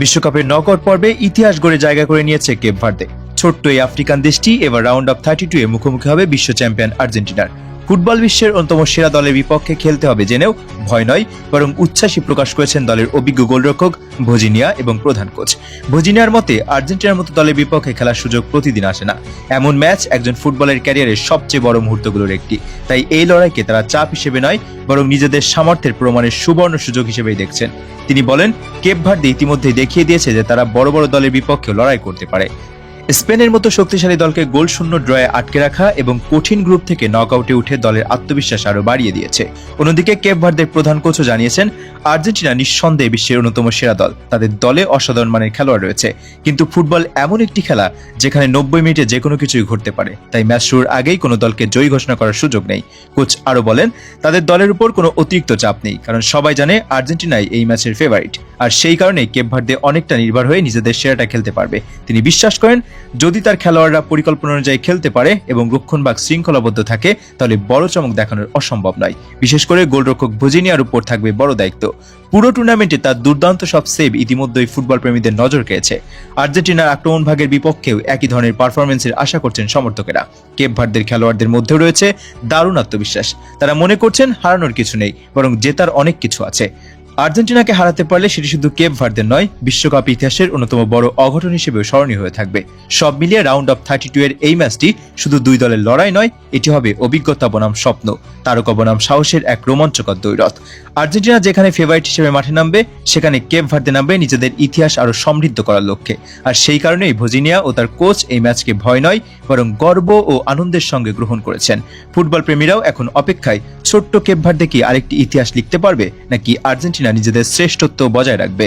বিশ্বকাপের নকআউট পর্বে ইতিহাস গড়ে জায়গা করে নিয়েছে কেপ ভার্দে। ছোট্ট এই আফ্রিকান দেশটি এবার রাউন্ড অফ 32 এ মুখোমুখি হবে বিশ্ব চ্যাম্পিয়ন আর্জেন্টিনার। ফুটবল বিশ্বের অন্যতম সেরা দলের বিপক্ষে খেলতে হবে জেনেও ভয় নয়, বরং উচ্ছ্বাসী প্রকাশ করেছেন দলের অভিজ্ঞ গোলরক্ষক ভজিনিয়া এবং প্রধান কোচ। ভজিনিয়ার মতে, আর্জেন্টিনার মতো দলের বিপক্ষে খেলার সুযোগ প্রতিদিন আসে না। এমন ম্যাচ একজন ফুটবলের ক্যারিয়ারের সবচেয়ে বড় মুহূর্তগুলোর একটি। তাই এই লড়াইকে তারা চাপ হিসেবে নয়, বরং নিজেদের সামর্থ্যের প্রমাণের সুবর্ণ সুযোগ হিসেবেই দেখছেন। তিনি বলেন, কেপ ভার্দে ইতিমধ্যেই দেখিয়ে দিয়েছে যে তারা বড় বড় দলের বিপক্ষেও লড়াই করতে পারে। স্পেনের মতো শক্তিশালী দলকে গোল শূন্য ড্রয়ে আটকে রাখা এবং কঠিন গ্রুপ থেকে নকআউটে উঠে দলের আত্মবিশ্বাস আরও বাড়িয়ে দিয়েছে। অন্যদিকে কেপ ভার্দের প্রধান কোচও জানিয়েছেন, আর্জেন্টিনা নিঃসন্দেহে বিশ্বের অন্যতম সেরা দল। তাদের দলে অসাধারণ মানের খেলোয়াড় রয়েছে, কিন্তু ফুটবল এমন একটি খেলা যেখানে 90 মিনিটে যে কোনো কিছুই ঘটতে পারে। তাই ম্যাচ শুরুর আগেই কোনো দলকে জয়ী ঘোষণা করার সুযোগ নেই। কোচ আরও বলেন, তাদের দলের উপর কোনো অতিরিক্ত চাপ নেই, কারণ সবাই জানে আর্জেন্টিনাই এই ম্যাচের ফেভারিট। আর সেই কারণেই কেপ ভার্দে অনেকটা নির্ভর হয়ে নিজেদের সেরাটা খেলতে পারবে। তিনি বিশ্বাস করেন, যদি তার খেলোয়াড়রা পরিকল্পনা অনুযায়ী খেলতে পারে এবং রক্ষণভাগ শৃঙ্খলাবদ্ধ থাকে, তাহলে বড় চমক দেখানোর অসম্ভব নয়। বিশেষ করে গোলরক্ষক ভজিনিয়ার উপর থাকবে বড় দায়িত্ব। পুরো টুর্নামেন্টে তার দুর্দান্ত সব সেভ ইতিমধ্যেই ফুটবল প্রেমীদের নজর কেড়েছে। আর্জেন্টিনার আক্রমণ ভাগের বিপক্ষেও একই ধরনের পারফরমেন্সের আশা করছেন সমর্থকেরা। কেপ ভার্দের খেলোয়াড়দের মধ্যেও রয়েছে দারুণ আত্মবিশ্বাস। তারা মনে করছেন হারানোর কিছু নেই, বরং জেতার অনেক কিছু আছে। আর্জেন্টিনাকে হারাতে পারলে সেটি শুধু কেপ ভার্দের নয়, বিশ্বকাপ ইতিহাসের অন্যতম বড় অঘটন হিসেবেও স্মরণীয় হয়ে থাকবে। সব মিলিয়ে রাউন্ড অফ 32 এর এই ম্যাচটি শুধু দুই দলের লড়াই নয়, এটি হবে অভিজ্ঞতা বনাম স্বপ্ন, তারকা বনাম সাহসের এক রোমাঞ্চকর দ্বৈরথ। আর্জেন্টিনা যেখানে ফেভারিট হিসেবে মাঠে নামবে, সেখানে কেপ ভার্দে নামবে নিজেদের ইতিহাস আরো সমৃদ্ধ করার লক্ষ্যে। আর সেই কারণেই ভজিনিয়া ও তার কোচ এই ম্যাচকে ভয় নয়, বরং গর্ব ও আনন্দের সঙ্গে গ্রহণ করেছেন। ফুটবল প্রেমীরাও এখন অপেক্ষায়, ছোট্ট কেপ ভার্দে কি আরেকটি ইতিহাস লিখতে পারবে, নাকি আর্জেন্টিনা নিজেদের শ্রেষ্ঠত্ব বজায় রাখবে।